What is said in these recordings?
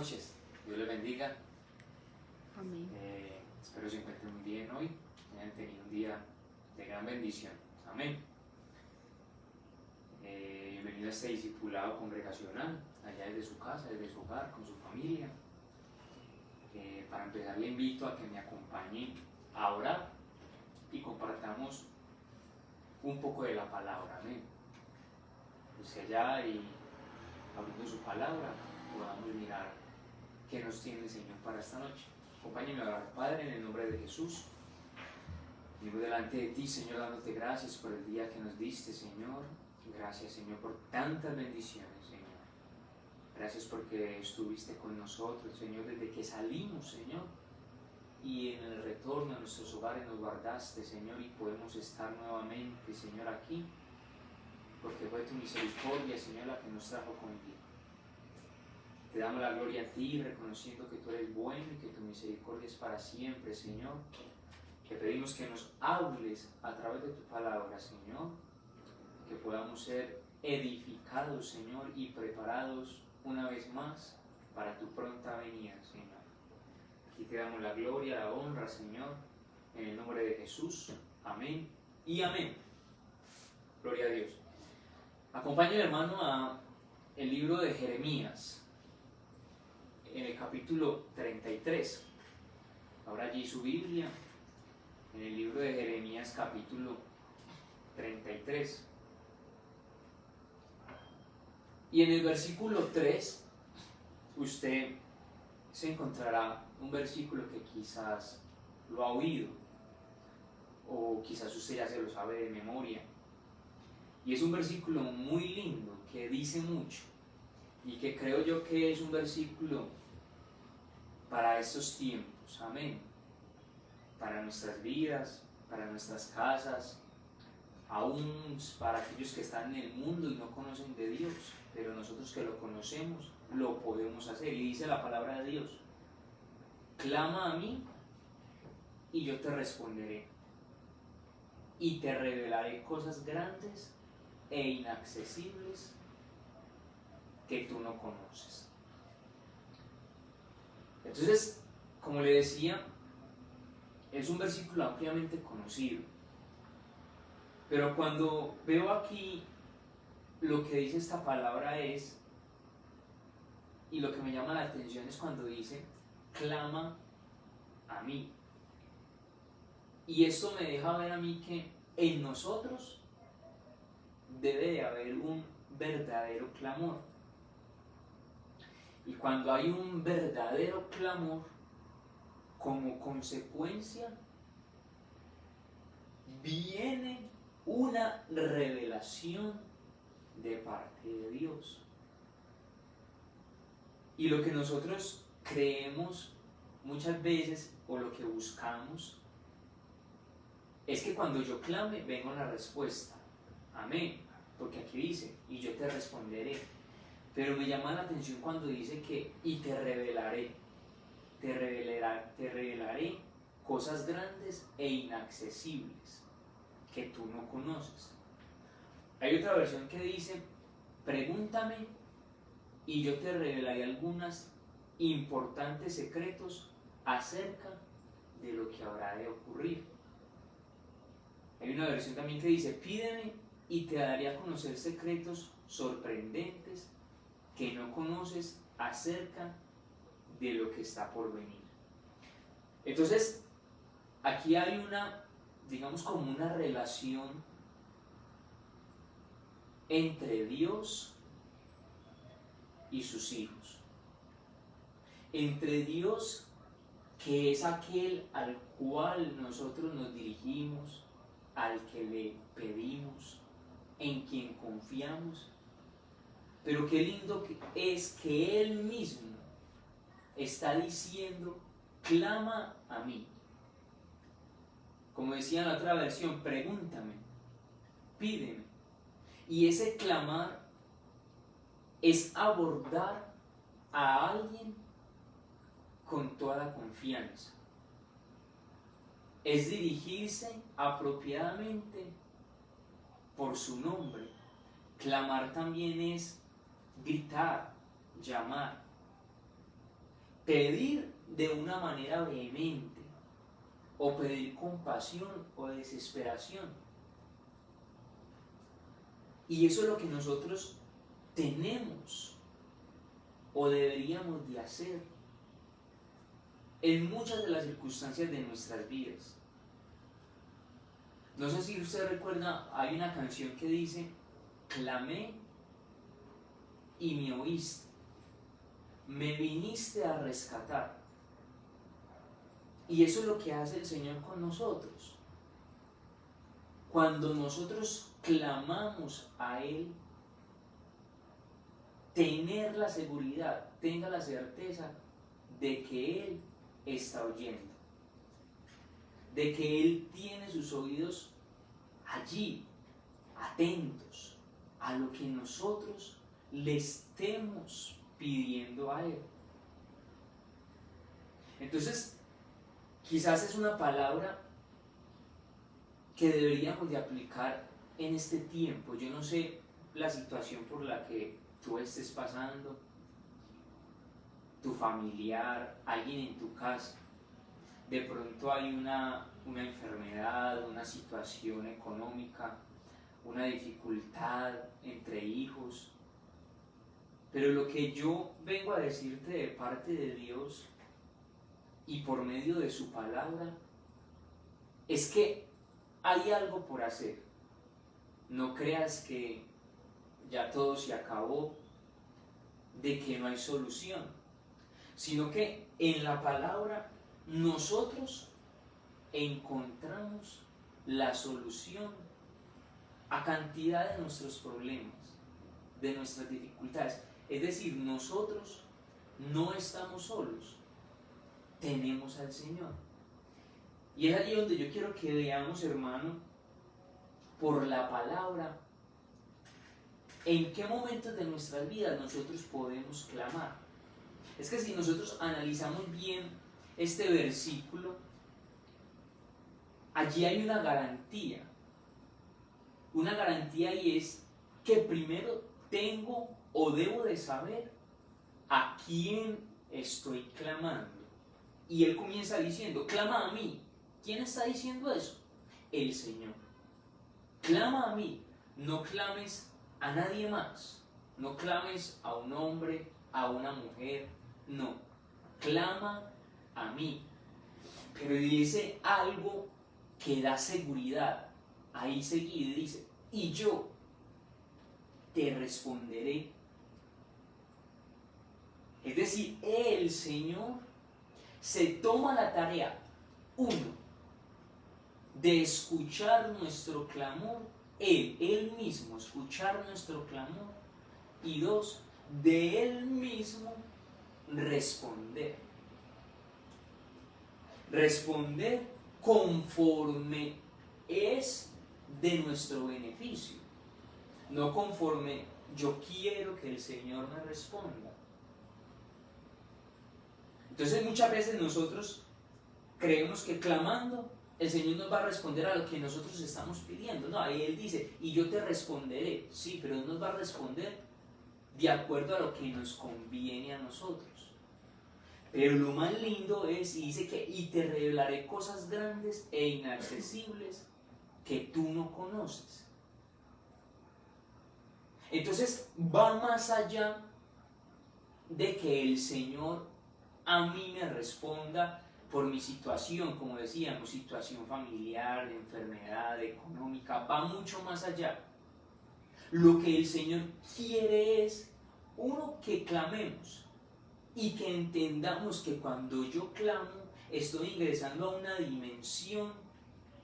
noches, Dios les bendiga. Amén. Espero se encuentren muy bien hoy, que hayan tenido un día de gran bendición. Amén. Bienvenido a este discipulado congregacional, allá desde su casa, desde su hogar, con su familia. Para empezar, le invito a que me acompañe a orar y compartamos un poco de la palabra. Amén. Pues allá y abriendo su palabra, podamos mirar qué nos tiene el Señor para esta noche. Acompáñenme a orar. Padre, en el nombre de Jesús, vengo delante de ti, Señor, dándote gracias por el día que nos diste, Señor. Gracias, Señor, por tantas bendiciones, Señor. Gracias porque estuviste con nosotros, Señor, desde que salimos, Señor. Y en el retorno a nuestros hogares nos guardaste, Señor, y podemos estar nuevamente, Señor, aquí. Porque fue tu misericordia, Señor, la que nos trajo contigo. Te damos la gloria a ti, reconociendo que tú eres bueno y que tu misericordia es para siempre, Señor. Te pedimos que nos hables a través de tu palabra, Señor. Que podamos ser edificados, Señor, y preparados una vez más para tu pronta venida, Señor. Aquí te damos la gloria, la honra, Señor, en el nombre de Jesús. Amén y amén. Gloria a Dios. Acompáñame, hermano, a el libro de Jeremías, en el capítulo 33. Ahora allí su Biblia, en el libro de Jeremías, capítulo 33. Y en el versículo 3, usted se encontrará un versículo que quizás lo ha oído, o quizás usted ya se lo sabe de memoria. Y es un versículo muy lindo, que dice mucho, y que creo yo que es un versículo para estos tiempos, amén. Para nuestras vidas, para nuestras casas, aún para aquellos que están en el mundo y no conocen de Dios, pero nosotros que lo conocemos, lo podemos hacer. Y dice la palabra de Dios: clama a mí y yo te responderé, y te revelaré cosas grandes e inaccesibles que tú no conoces. Entonces, como le decía, es un versículo ampliamente conocido, pero cuando veo aquí lo que dice esta palabra es, y lo que me llama la atención es cuando dice clama a mí. Y esto me deja ver a mí que en nosotros debe de haber un verdadero clamor. Y cuando hay un verdadero clamor, como consecuencia, viene una revelación de parte de Dios. Y lo que nosotros creemos muchas veces, o lo que buscamos, es que cuando yo clame venga una respuesta. Amén. Porque aquí dice, y yo te responderé. Pero me llama la atención cuando dice que, y te revelaré cosas grandes e inaccesibles que tú no conoces. Hay otra versión que dice, pregúntame y yo te revelaré algunos importantes secretos acerca de lo que habrá de ocurrir. Hay una versión también que dice, pídeme y te daré a conocer secretos sorprendentes que no conoces acerca de lo que está por venir. Entonces, aquí hay una, digamos, como una relación entre Dios y sus hijos. Entre Dios, que es aquel al cual nosotros nos dirigimos, al que le pedimos, en quien confiamos. Pero qué lindo es que Él mismo está diciendo, clama a mí. Como decía en la otra versión, pregúntame, pídeme. Y ese clamar es abordar a alguien con toda la confianza. Es dirigirse apropiadamente por su nombre. Clamar también es gritar, llamar. pedir de una manera vehemente, o pedir compasión o desesperación. Y eso es lo que nosotros tenemos o deberíamos de hacer en muchas de las circunstancias de nuestras vidas. No sé si usted recuerda, hay una canción que dice: clamé y me oíste, me viniste a rescatar. Y eso es lo que hace el Señor con nosotros. Cuando nosotros clamamos a Él, tener la seguridad, tenga la certeza de que Él está oyendo, de que Él tiene sus oídos allí, atentos a lo que nosotros le estemos pidiendo a Él. Entonces, quizás es una palabra que deberíamos de aplicar en este tiempo. Yo no sé la situación por la que tú estés pasando, tu familiar, alguien en tu casa. De pronto hay una enfermedad, una situación económica, una dificultad entre hijos. Pero lo que yo vengo a decirte de parte de Dios y por medio de su palabra es que hay algo por hacer. No creas que ya todo se acabó, de que no hay solución, sino que en la palabra nosotros encontramos la solución a cantidad de nuestros problemas, de nuestras dificultades. Es decir, nosotros no estamos solos, tenemos al Señor. Y es allí donde yo quiero que veamos, hermano, por la palabra, en qué momentos de nuestras vidas nosotros podemos clamar. Es que si nosotros analizamos bien este versículo, allí hay una garantía y es que primero tengo o debo de saber a quién estoy clamando. Y él comienza diciendo: clama a mí. ¿Quién está diciendo eso? El Señor. Clama a mí, no clames a nadie más, no clames a un hombre, a una mujer, no, clama a mí. Pero dice algo que da seguridad, ahí seguido dice: y yo te responderé. Es decir, el Señor se toma la tarea, uno, de escuchar nuestro clamor, Él mismo escuchar nuestro clamor, y dos, de Él mismo responder. Responder conforme es de nuestro beneficio, no conforme yo quiero que el Señor me responda. Entonces muchas veces nosotros creemos que clamando el Señor nos va a responder a lo que nosotros estamos pidiendo. No, ahí Él dice: y yo te responderé. Sí, pero Él nos va a responder de acuerdo a lo que nos conviene a nosotros. Pero lo más lindo es, y dice que: y te revelaré cosas grandes e inaccesibles que tú no conoces. Entonces va más allá de que el Señor a mí me responda por mi situación, como decíamos, situación familiar, de enfermedad, económica, va mucho más allá. Lo que el Señor quiere es, uno, que clamemos y que entendamos que cuando yo clamo, estoy ingresando a una dimensión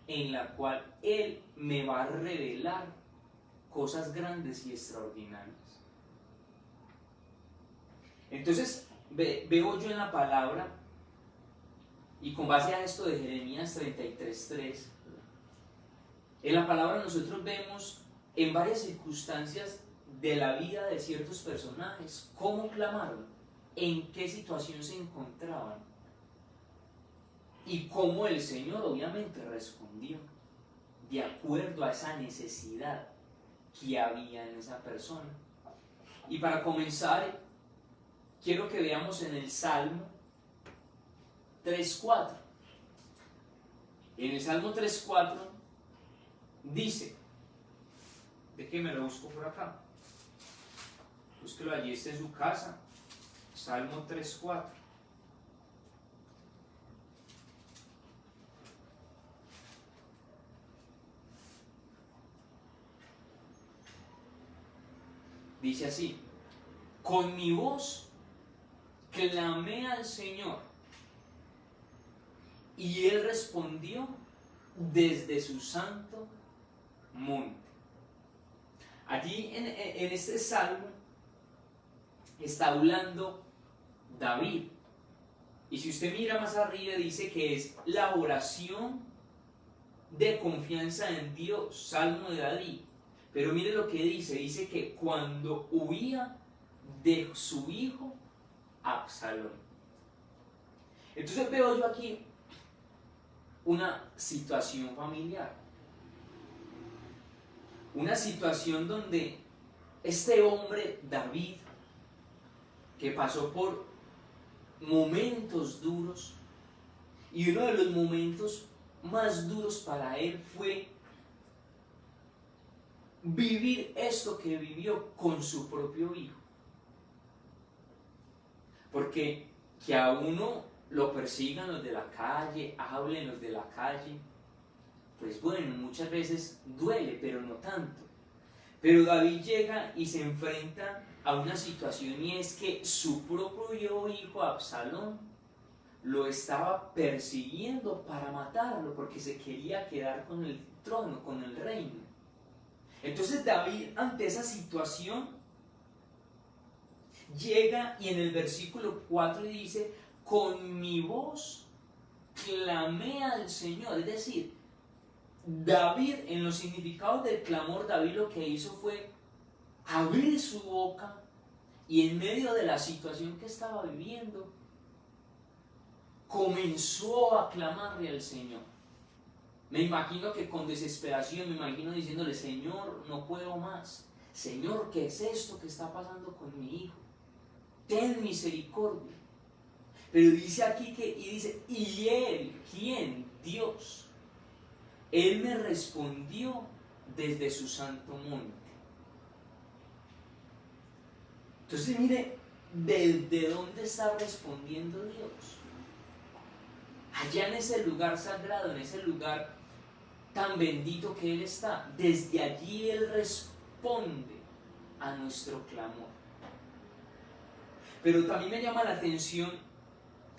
en la cual Él me va a revelar cosas grandes y extraordinarias. Entonces, veo yo en la palabra, y con base a esto de Jeremías 33:3, en la palabra nosotros vemos en varias circunstancias de la vida de ciertos personajes cómo clamaron, en qué situación se encontraban y cómo el Señor obviamente respondió de acuerdo a esa necesidad que había en esa persona. Y para comenzar, quiero que veamos en el Salmo 3:4. En el Salmo 3:4 dice, déjeme lo busco por acá, búsquelo allí, está en su casa, Salmo 3:4. Dice así: con mi voz clamé al Señor, y Él respondió desde su santo monte. Allí en este salmo está hablando David. Y si usted mira más arriba, dice que es la oración de confianza en Dios, Salmo de David. Pero mire lo que dice que cuando huía de su hijo Absalón. Entonces veo yo aquí una situación familiar. Una situación donde este hombre, David, que pasó por momentos duros, y uno de los momentos más duros para él fue vivir esto que vivió con su propio hijo. Porque que a uno lo persigan los de la calle, hablen los de la calle, pues bueno, muchas veces duele, pero no tanto. Pero David llega y se enfrenta a una situación, y es que su propio hijo Absalón lo estaba persiguiendo para matarlo, porque se quería quedar con el trono, con el reino. Entonces David, ante esa situación, llega y en el versículo 4 dice: con mi voz clamé al Señor. Es decir, David, en los significados del clamor, David lo que hizo fue abrir su boca, y en medio de la situación que estaba viviendo, comenzó a clamarle al Señor. Me imagino que con desesperación, me imagino diciéndole: Señor, no puedo más. Señor, ¿qué es esto que está pasando con mi hijo? Ten misericordia. Pero dice aquí y él, ¿quién? Dios. Él me respondió desde su santo monte. Entonces mire, ¿desde dónde está respondiendo Dios? Allá en ese lugar sagrado, en ese lugar tan bendito que Él está. Desde allí Él responde a nuestro clamor. Pero también me llama la atención,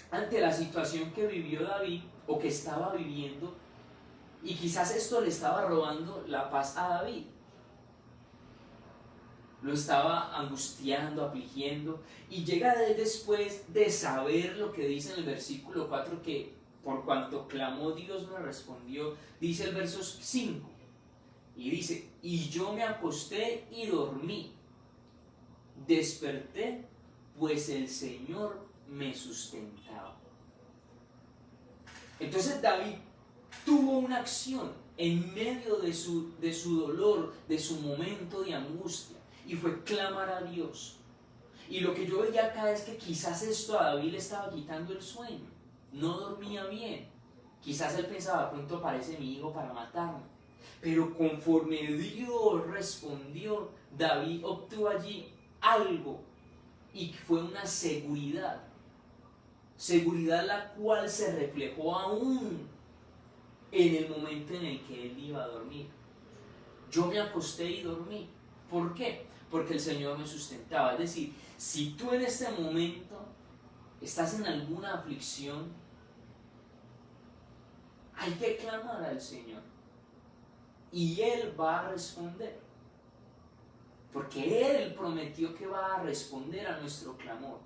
ante la situación que vivió David, o que estaba viviendo, y quizás esto le estaba robando la paz a David. Lo estaba angustiando, afligiendo, y llega él después de saber lo que dice en el versículo 4, que por cuanto clamó, Dios me respondió. Dice el verso 5, y dice: y yo me acosté y dormí, desperté, pues el Señor me sustentaba. Entonces David tuvo una acción en medio de su dolor, de su momento de angustia, y fue clamar a Dios. Y lo que yo veía acá es que quizás esto a David le estaba quitando el sueño. No dormía bien. Quizás él pensaba: pronto aparece mi hijo para matarme. Pero conforme Dios respondió, David obtuvo allí algo, y fue una seguridad. Seguridad la cual se reflejó aún en el momento en el que él iba a dormir. Yo me acosté y dormí. ¿Por qué? Porque el Señor me sustentaba. Es decir, si tú en este momento estás en alguna aflicción, hay que clamar al Señor, y Él va a responder, porque Él prometió que va a responder a nuestro clamor.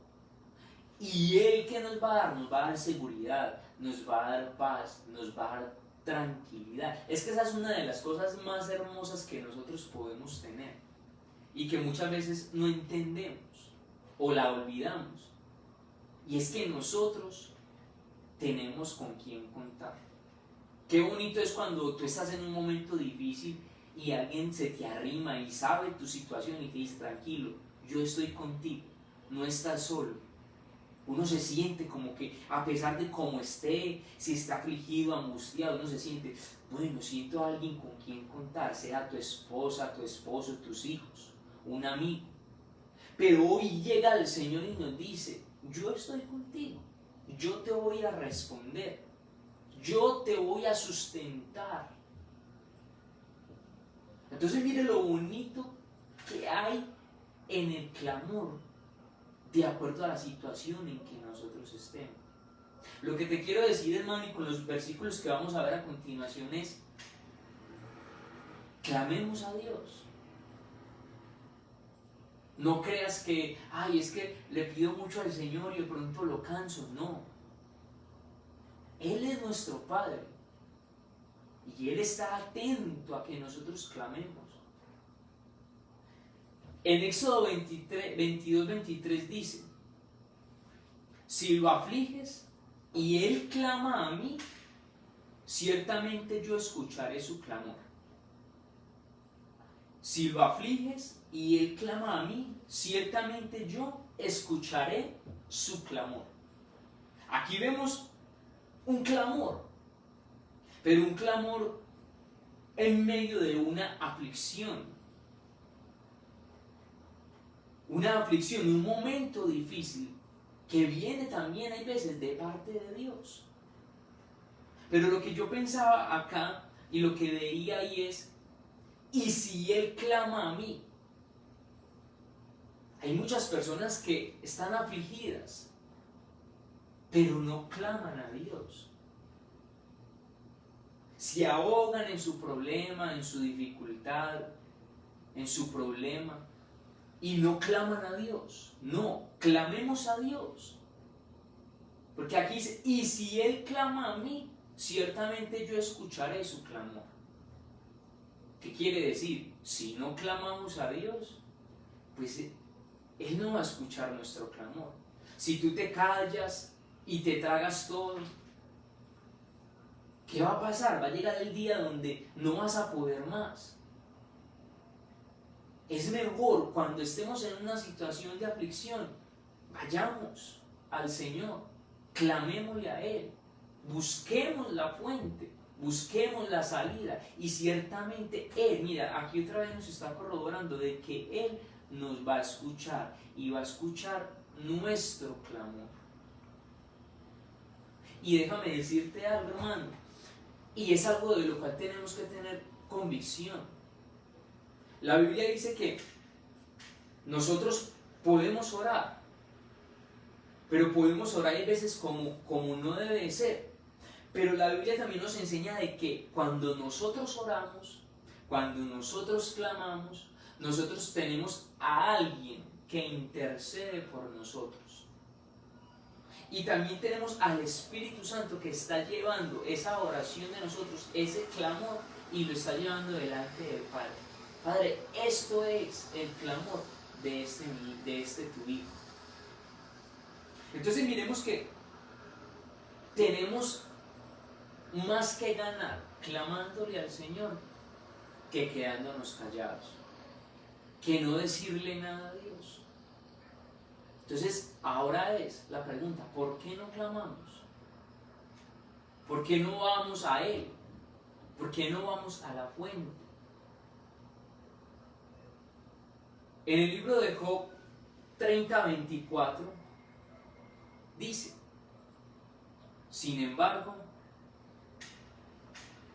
Y Él, ¿qué nos va a dar? Nos va a dar seguridad, nos va a dar paz, nos va a dar tranquilidad. Es que esa es una de las cosas más hermosas que nosotros podemos tener, y que muchas veces no entendemos o la olvidamos. Y es que nosotros tenemos con quién contar. Qué bonito es cuando tú estás en un momento difícil y alguien se te arrima y sabe tu situación y te dice: tranquilo, yo estoy contigo, no estás solo. Uno se siente como que a pesar de cómo esté, si está afligido, angustiado, uno se siente, bueno, siento a alguien con quien contar, sea tu esposa, tu esposo, tus hijos, un amigo. Pero hoy llega el Señor y nos dice, yo estoy contigo, yo te voy a responder, yo te voy a sustentar. Entonces mire lo bonito que hay en el clamor de acuerdo a la situación en que nosotros estemos. Lo que te quiero decir, hermano, y con los versículos que vamos a ver a continuación es, clamemos a Dios. No creas que, ay, es que le pido mucho al Señor y de pronto lo canso. No. Él es nuestro Padre. Y Él está atento a que nosotros clamemos. En Éxodo 22-23 dice, si lo afliges y Él clama a mí, ciertamente yo escucharé su clamor. Si lo afliges y Él clama a mí, ciertamente yo escucharé su clamor. Aquí vemos un clamor, pero un clamor en medio de una aflicción. Una aflicción, un momento difícil que viene también hay veces de parte de Dios. Pero lo que yo pensaba acá y lo que veía ahí es, ¿y si Él clama a mí? Hay muchas personas que están afligidas, pero no claman a Dios. Se ahogan en su problema, en su dificultad, en su problema, y no claman a Dios. No, clamemos a Dios. Porque aquí dice, y si Él clama a mí, ciertamente yo escucharé su clamor. ¿Qué quiere decir? Si no clamamos a Dios, pues Él no va a escuchar nuestro clamor. Si tú te callas y te tragas todo, ¿qué va a pasar? Va a llegar el día donde no vas a poder más. Es mejor cuando estemos en una situación de aflicción, vayamos al Señor, clamémosle a Él, busquemos la fuente, busquemos la salida y ciertamente Él, mira, aquí otra vez nos está corroborando de que Él nos va a escuchar y va a escuchar nuestro clamor. Y déjame decirte algo, hermano, y es algo de lo cual tenemos que tener convicción. La Biblia dice que nosotros podemos orar, pero podemos orar a veces como no debe ser. Pero la Biblia también nos enseña de que cuando nosotros oramos, cuando nosotros clamamos, nosotros tenemos a alguien que intercede por nosotros. Y también tenemos al Espíritu Santo que está llevando esa oración de nosotros, ese clamor, y lo está llevando delante del Padre. Padre, esto es el clamor de este tu Hijo. Entonces miremos que tenemos más que ganar clamándole al Señor que quedándonos callados, que no decirle nada a Dios. Entonces ahora es la pregunta, ¿por qué no clamamos? ¿Por qué no vamos a Él? ¿Por qué no vamos a la fuente? En el libro de Job 30:24 dice, sin embargo,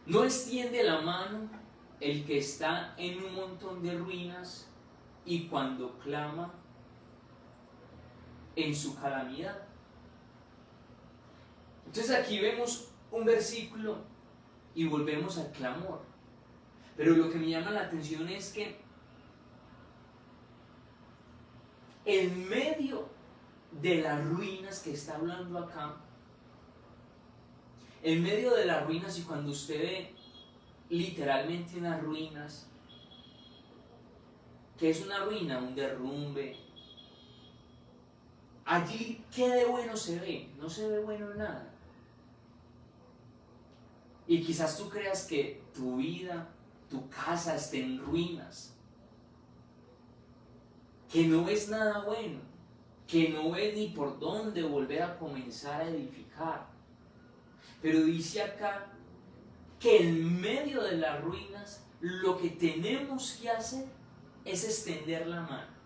no extiende la mano el que está en un montón de ruinas y cuando clama en su calamidad. Entonces aquí vemos un versículo y volvemos al clamor. Pero lo que me llama la atención es que en medio de las ruinas que está hablando acá, en medio de las ruinas, y cuando usted ve literalmente unas ruinas, ¿qué es una ruina? Un derrumbe. Allí, ¿qué de bueno se ve? No se ve bueno nada. Y quizás tú creas que tu vida, tu casa esté en ruinas, que no es nada bueno, que no ve ni por dónde volver a comenzar a edificar. Pero dice acá que en medio de las ruinas lo que tenemos que hacer es extender la mano.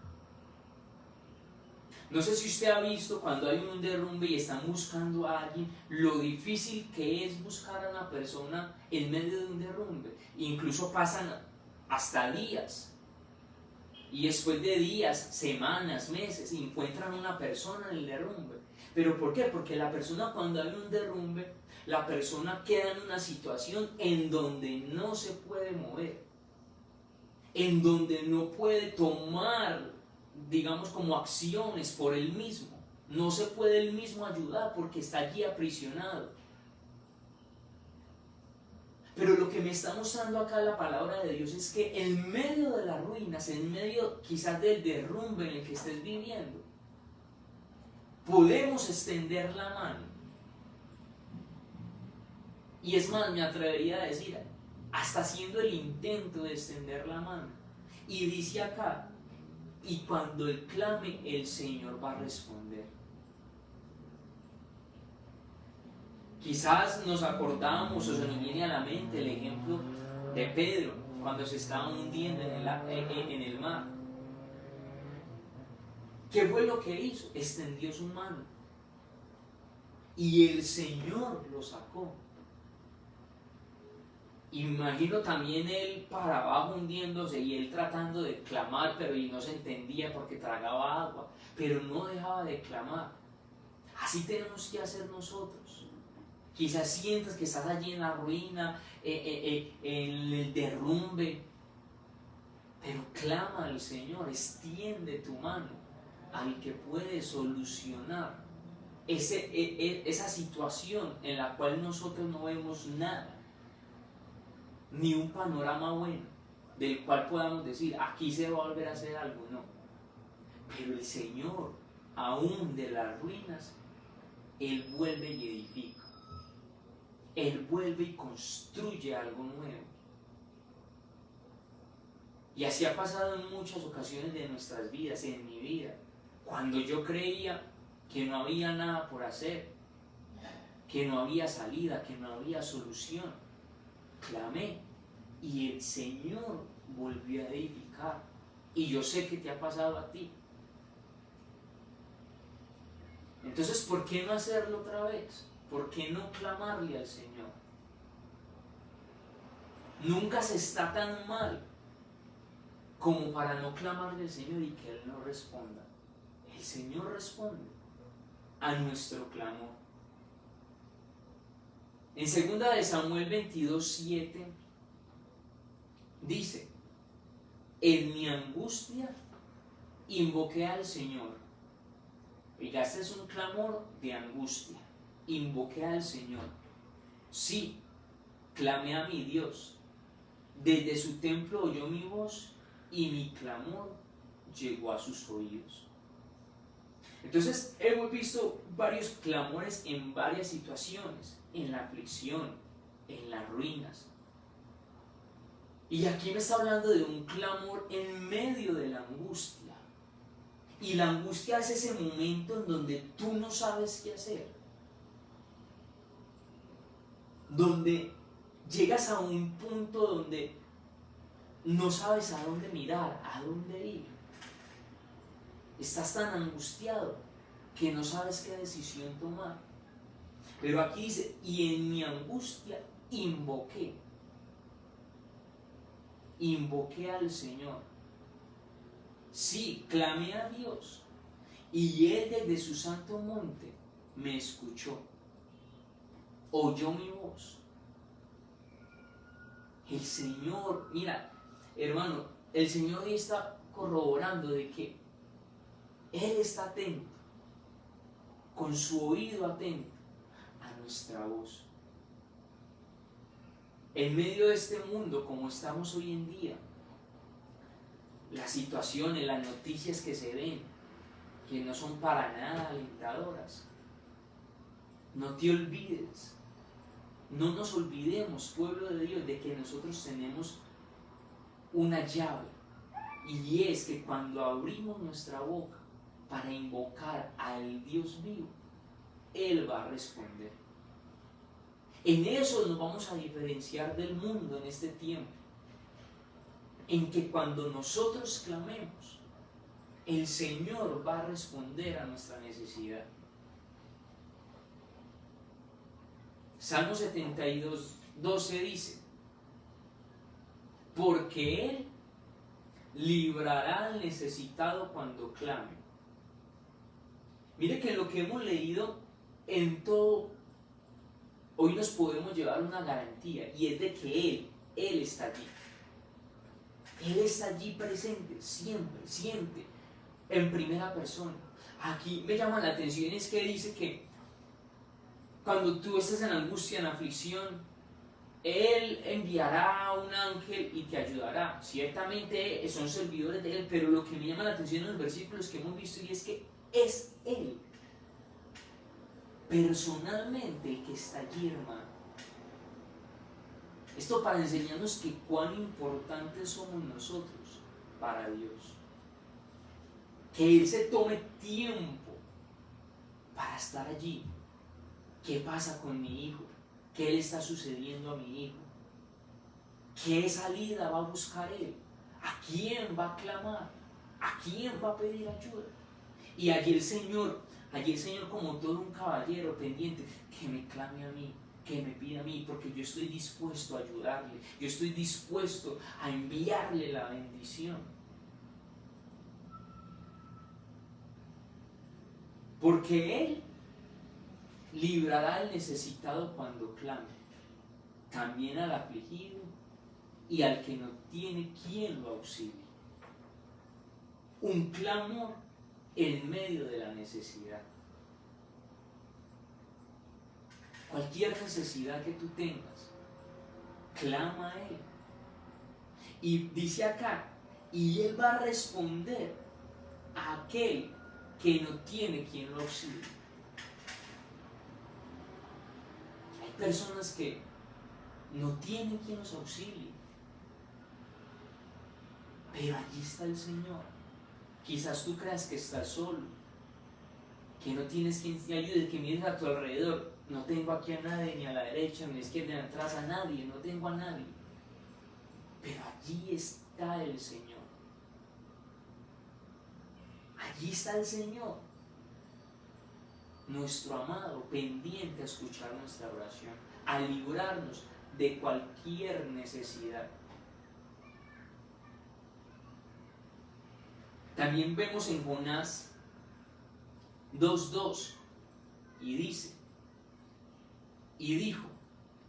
No sé si usted ha visto cuando hay un derrumbe y están buscando a alguien, lo difícil que es buscar a una persona en medio de un derrumbe. Incluso pasan hasta días. Y después de días, semanas, meses, encuentran una persona en el derrumbe. ¿Pero por qué? Porque la persona, cuando hay un derrumbe, la persona queda en una situación en donde no se puede mover, en donde no puede tomar, digamos, como acciones por él mismo. No se puede él mismo ayudar porque está allí aprisionado. Pero lo que me está mostrando acá la palabra de Dios es que en medio de las ruinas, en medio quizás del derrumbe en el que estés viviendo, podemos extender la mano. Y es más, me atrevería a decir, hasta haciendo el intento de extender la mano. Y dice acá, y cuando él clame, el Señor va a responder. Quizás nos acordamos o se nos viene a la mente el ejemplo de Pedro cuando se estaba hundiendo en el mar. ¿Qué fue lo que hizo? Extendió su mano y el Señor lo sacó. Imagino también él para abajo hundiéndose y él tratando de clamar, pero y no se entendía porque tragaba agua, pero no dejaba de clamar. Así tenemos que hacer nosotros. Quizás sientas que estás allí en la ruina, en el derrumbe, pero clama al Señor, extiende tu mano al que puede solucionar esa situación en la cual nosotros no vemos nada, ni un panorama bueno del cual podamos decir, aquí se va a volver a hacer algo, no. Pero el Señor, aún de las ruinas, Él vuelve y edifica. Él vuelve y construye algo nuevo. Y así ha pasado en muchas ocasiones de nuestras vidas, en mi vida. Cuando yo creía que no había nada por hacer, que no había salida, que no había solución, clamé y el Señor volvió a edificar. Y yo sé que te ha pasado a ti. Entonces, ¿por qué no hacerlo otra vez? ¿Por qué no clamarle al Señor? Nunca se está tan mal como para no clamarle al Señor y que Él no responda. El Señor responde a nuestro clamor. En 2 Samuel 22:7 dice: en mi angustia invoqué al Señor. Oiga, este es un clamor de angustia. Invoqué al Señor. Sí, clamé a mi Dios. Desde su templo oyó mi voz y mi clamor llegó a sus oídos. Entonces hemos visto varios clamores en varias situaciones, en la aflicción, en las ruinas. Y aquí me está hablando de un clamor en medio de la angustia. Y la angustia es ese momento en donde tú no sabes qué hacer. Donde llegas a un punto donde no sabes a dónde mirar, a dónde ir. Estás tan angustiado que no sabes qué decisión tomar. Pero aquí dice, y en mi angustia invoqué al Señor. Sí, clamé a Dios y Él desde su santo monte me escuchó, oyó mi voz. El Señor, mira, hermano, el Señor hoy está corroborando de que Él está atento, con su oído atento a nuestra voz. En medio de este mundo como estamos hoy en día, las situaciones, las noticias que se ven, que no son para nada alentadoras, no te olvides, no nos olvidemos, pueblo de Dios, de que nosotros tenemos una llave, y es que cuando abrimos nuestra boca, para invocar al Dios vivo, Él va a responder. En eso nos vamos a diferenciar del mundo en este tiempo, en que cuando nosotros clamemos, el Señor va a responder a nuestra necesidad. Salmo 72, 12 dice: porque Él librará al necesitado cuando clame. Mire que en lo que hemos leído, en todo, hoy nos podemos llevar una garantía, y es de que Él está allí. Él está allí presente, siempre, siempre, en primera persona. Aquí me llama la atención es que dice que cuando tú estás en angustia, en aflicción, Él enviará a un ángel y te ayudará. Ciertamente son servidores de Él, pero lo que me llama la atención en los versículos que hemos visto y es que es Él, personalmente, el que está allí, hermano. Esto para enseñarnos que cuán importantes somos nosotros para Dios. Que Él se tome tiempo para estar allí. ¿Qué pasa con mi hijo? ¿Qué le está sucediendo a mi hijo? ¿Qué salida va a buscar Él? ¿A quién va a clamar? ¿A quién va a pedir ayuda? Y allí el Señor como todo un caballero pendiente, que me clame a mí, que me pida a mí, porque yo estoy dispuesto a ayudarle, yo estoy dispuesto a enviarle la bendición. Porque Él librará al necesitado cuando clame, también al afligido y al que no tiene quien lo auxilie. Un clamor en medio de la necesidad. Cualquier necesidad que tú tengas, clama a Él. Y dice acá, y Él va a responder a aquel que no tiene quien lo auxilie. Hay personas que no tienen quien los auxilie, pero allí está el Señor. Quizás tú creas que estás solo, que no tienes quien te ayude, que mires a tu alrededor. No tengo aquí a nadie, ni a la derecha, ni a la izquierda, ni atrás a nadie, no tengo a nadie. Pero allí está el Señor. Allí está el Señor, nuestro amado, pendiente a escuchar nuestra oración, a librarnos de cualquier necesidad. También vemos en Jonás 2:2 y dice: y dijo,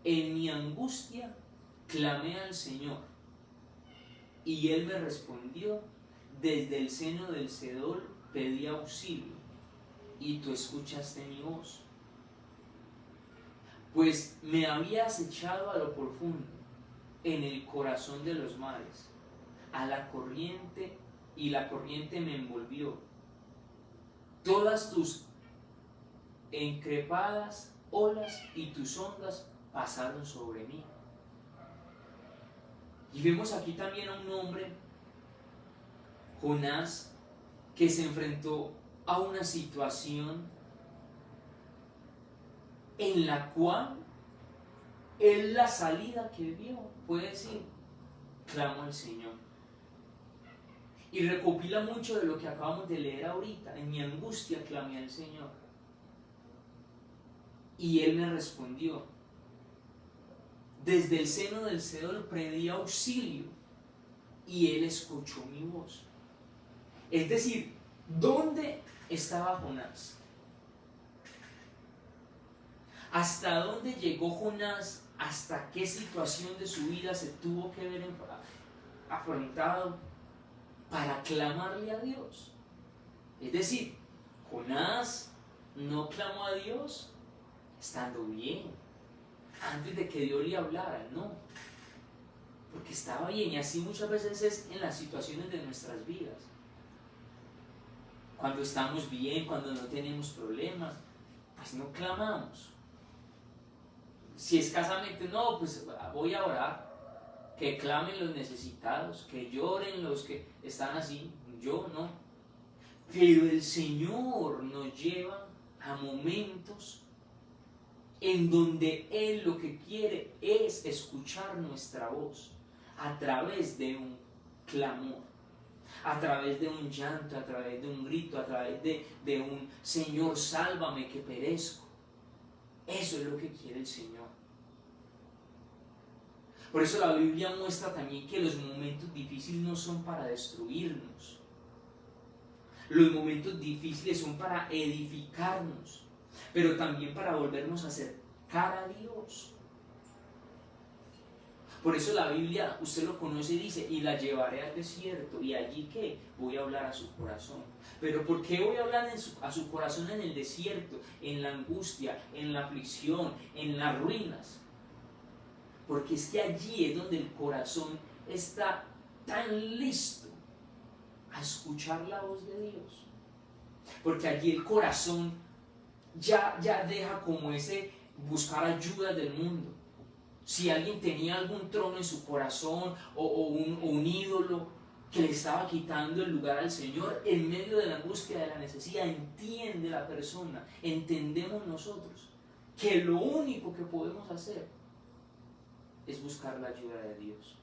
en mi angustia clamé al Señor, y Él me respondió, desde el seno del Seol pedí auxilio, y tú escuchaste mi voz. Pues me habías echado a lo profundo, en el corazón de los mares, a la corriente, y la corriente me envolvió. Todas tus encrepadas olas y tus ondas pasaron sobre mí. Y vemos aquí también a un hombre, Jonás, que se enfrentó a una situación en la cual él, la salida que vio, puede decir, clamó al Señor. Y recopila mucho de lo que acabamos de leer ahorita. En mi angustia clamé al Señor, y Él me respondió. Desde el seno del Seol pedí auxilio, y Él escuchó mi voz. Es decir, ¿dónde estaba Jonás? ¿Hasta dónde llegó Jonás? ¿Hasta qué situación de su vida se tuvo que ver afrontado para clamarle a Dios? Es decir, Jonás no clamó a Dios estando bien, antes de que Dios le hablara, no, porque estaba bien. Y así muchas veces es en las situaciones de nuestras vidas. Cuando estamos bien, cuando no tenemos problemas, pues no clamamos. Si escasamente, no, pues voy a orar, que clamen los necesitados, que lloren los que están así. Yo no. Pero el Señor nos lleva a momentos en donde Él lo que quiere es escuchar nuestra voz a través de un clamor, a través de un llanto, a través de un grito, a través de un Señor, sálvame que perezco. Eso es lo que quiere el Señor. Por eso la Biblia muestra también que los momentos difíciles no son para destruirnos. Los momentos difíciles son para edificarnos, pero también para volvernos a acercar a Dios. Por eso la Biblia, usted lo conoce, dice, y la llevaré al desierto, y allí ¿qué? Voy a hablar a su corazón. Pero ¿por qué voy a hablar a su corazón en el desierto, en la angustia, en la aflicción, en las ruinas? Porque es que allí es donde el corazón está tan listo a escuchar la voz de Dios. Porque allí el corazón ya deja como ese buscar ayuda del mundo. Si alguien tenía algún trono en su corazón o un ídolo que le estaba quitando el lugar al Señor, en medio de la angustia, de la necesidad, entiende la persona, entendemos nosotros que lo único que podemos hacer es buscar la ayuda de Dios.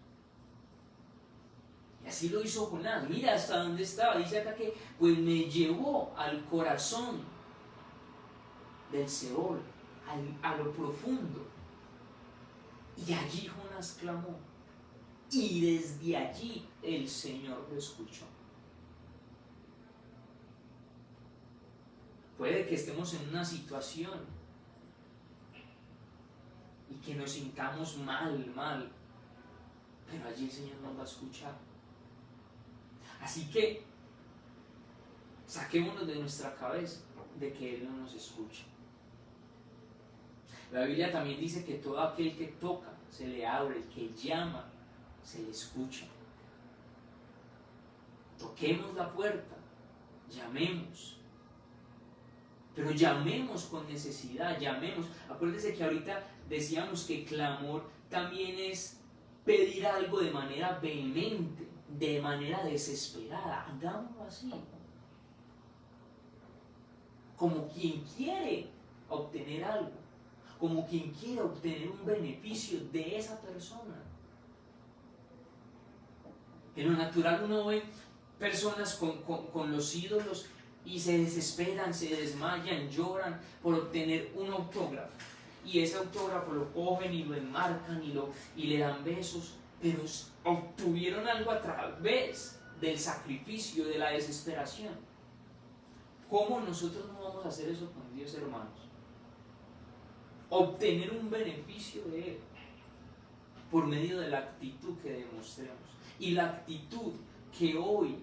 Y así lo hizo Jonás. Mira hasta dónde estaba. Dice acá que pues me llevó al corazón del Seol, a lo profundo. Y allí Jonás clamó. Y desde allí el Señor lo escuchó. Puede que estemos en una situación y que nos sintamos mal, pero allí el Señor nos va a escuchar. Así que saquémonos de nuestra cabeza de que Él no nos escucha. La Biblia también dice que todo aquel que toca se le abre, el que llama se le escucha. Toquemos la puerta, llamemos, pero llamemos con necesidad, llamemos. Acuérdense que ahorita decíamos que clamor también es pedir algo de manera vehemente, de manera desesperada. Hagámoslo así, como quien quiere obtener algo, como quien quiere obtener un beneficio de esa persona. En lo natural uno ve personas con los ídolos y se desesperan, se desmayan, lloran por obtener un autógrafo. Y ese autógrafo lo cogen y lo enmarcan y le dan besos, pero obtuvieron algo a través del sacrificio, de la desesperación. ¿Cómo nosotros no vamos a hacer eso con Dios, hermanos? Obtener un beneficio de Él por medio de la actitud que demostremos. Y la actitud que hoy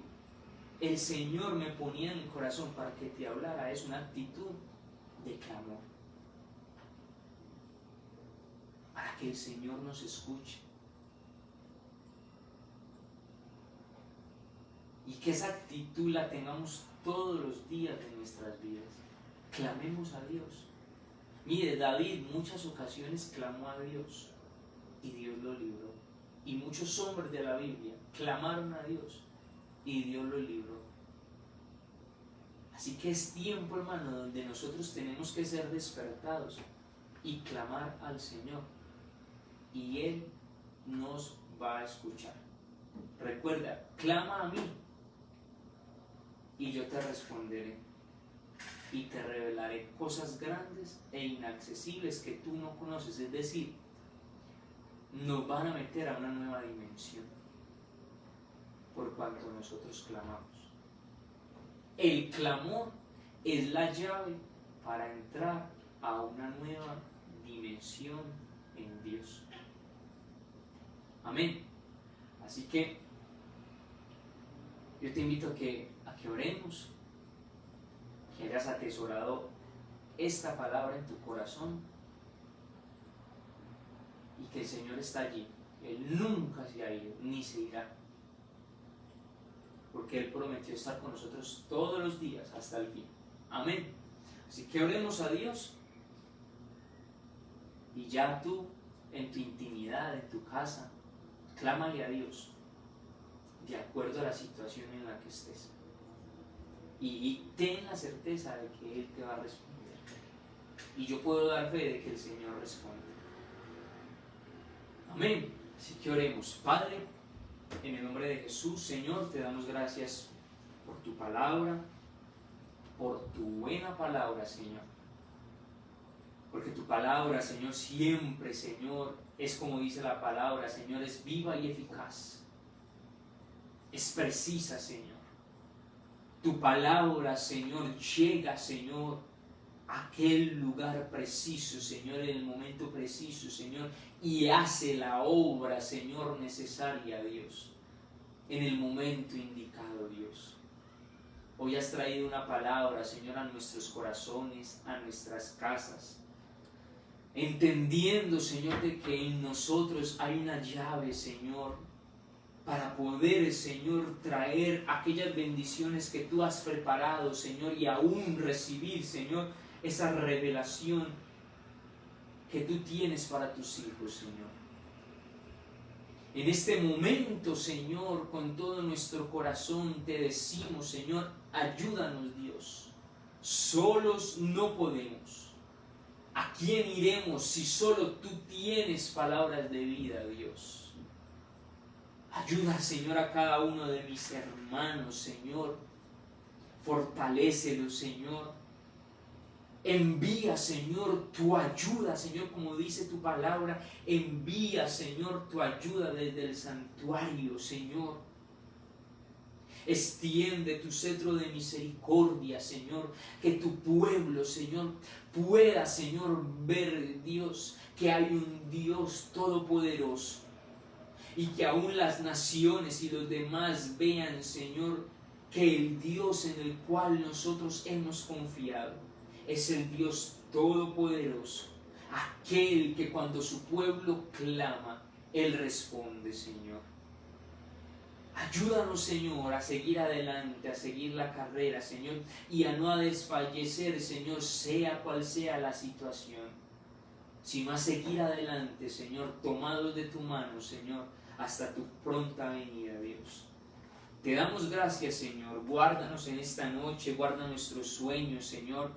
el Señor me ponía en el corazón para que te hablara es una actitud de clamor. Para que el Señor nos escuche. Y que esa actitud la tengamos todos los días de nuestras vidas. Clamemos a Dios. Mire, David muchas ocasiones clamó a Dios y Dios lo libró. Y muchos hombres de la Biblia clamaron a Dios y Dios lo libró. Así que es tiempo, hermano, donde nosotros tenemos que ser despertados y clamar al Señor. Y Él nos va a escuchar. Recuerda, clama a mí y yo te responderé. Y te revelaré cosas grandes e inaccesibles que tú no conoces. Es decir, nos van a meter a una nueva dimensión por cuanto nosotros clamamos. El clamor es la llave para entrar a una nueva dimensión en Dios. Amén. Así que yo te invito a que oremos, que hayas atesorado esta palabra en tu corazón y que el Señor está allí. Él nunca se ha ido, ni se irá, porque Él prometió estar con nosotros todos los días hasta el fin. Amén. Así que oremos a Dios y ya tú, en tu intimidad, en tu casa, clámale a Dios de acuerdo a la situación en la que estés. y ten la certeza de que Él te va a responder. Y yo puedo dar fe de que el Señor responde. Amén. Así que oremos. Padre, en el nombre de Jesús, Señor, te damos gracias por tu palabra, por tu buena palabra, Señor. Porque tu palabra, Señor, siempre, Señor, es como dice la palabra, Señor, es viva y eficaz. Es precisa, Señor. Tu palabra, Señor, llega, Señor, a aquel lugar preciso, Señor, en el momento preciso, Señor, y hace la obra, Señor, necesaria, Dios, en el momento indicado, Dios. Hoy has traído una palabra, Señor, a nuestros corazones, a nuestras casas, entendiendo, Señor, de que en nosotros hay una llave, Señor, para poder, Señor, traer aquellas bendiciones que tú has preparado, Señor, y aún recibir, Señor, esa revelación que tú tienes para tus hijos, Señor. En este momento, Señor, con todo nuestro corazón te decimos, Señor, ayúdanos, Dios. Solos no podemos. ¿A quién iremos si solo tú tienes palabras de vida, Dios? Ayuda, Señor, a cada uno de mis hermanos, Señor. Fortalécelos, Señor. Envía, Señor, tu ayuda, Señor, como dice tu palabra. Envía, Señor, tu ayuda desde el santuario, Señor. Extiende tu cetro de misericordia, Señor. Que tu pueblo, Señor, pueda, Señor, ver, Dios, que hay un Dios todopoderoso. Y que aún las naciones y los demás vean, Señor, que el Dios en el cual nosotros hemos confiado es el Dios todopoderoso, aquel que cuando su pueblo clama, Él responde, Señor. Ayúdanos, Señor, a seguir adelante, a seguir la carrera, Señor, y a no desfallecer, Señor, sea cual sea la situación, sino a seguir adelante, Señor, tomados de tu mano, Señor, hasta tu pronta venida, Dios. Te damos gracias, Señor. Guárdanos en esta noche, guarda nuestros sueños, Señor.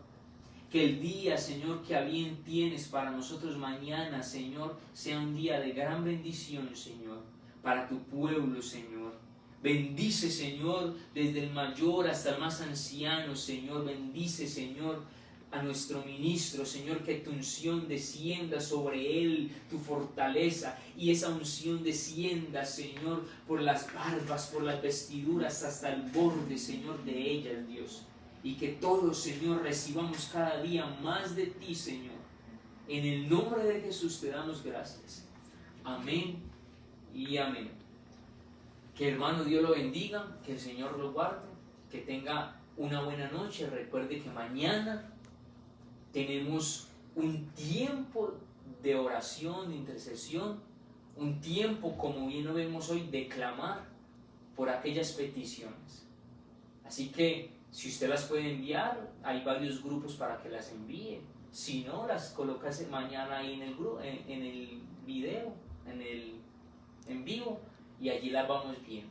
Que el día, Señor, que a bien tienes para nosotros mañana, Señor, sea un día de gran bendición, Señor, para tu pueblo, Señor. Bendice, Señor, desde el mayor hasta el más anciano, Señor. Bendice, Señor, a nuestro ministro, Señor, que tu unción descienda sobre él, tu fortaleza, y esa unción descienda, Señor, por las barbas, por las vestiduras, hasta el borde, Señor, de ellas, Dios. Y que todos, Señor, recibamos cada día más de ti, Señor. En el nombre de Jesús te damos gracias. Amén y amén. Que hermano Dios lo bendiga, que el Señor lo guarde, que tenga una buena noche. Recuerde que mañana tenemos un tiempo de oración, de intercesión, un tiempo, como bien lo vemos hoy, de clamar por aquellas peticiones. Así que, si usted las puede enviar, hay varios grupos para que las envíe. Si no, las colocas mañana ahí en el video, en vivo, y allí las vamos viendo.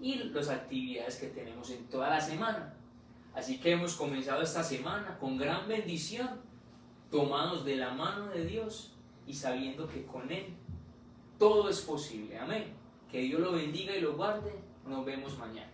Y las actividades que tenemos en toda la semana. Así que hemos comenzado esta semana con gran bendición, tomados de la mano de Dios y sabiendo que con Él todo es posible. Amén. Que Dios lo bendiga y lo guarde. Nos vemos mañana.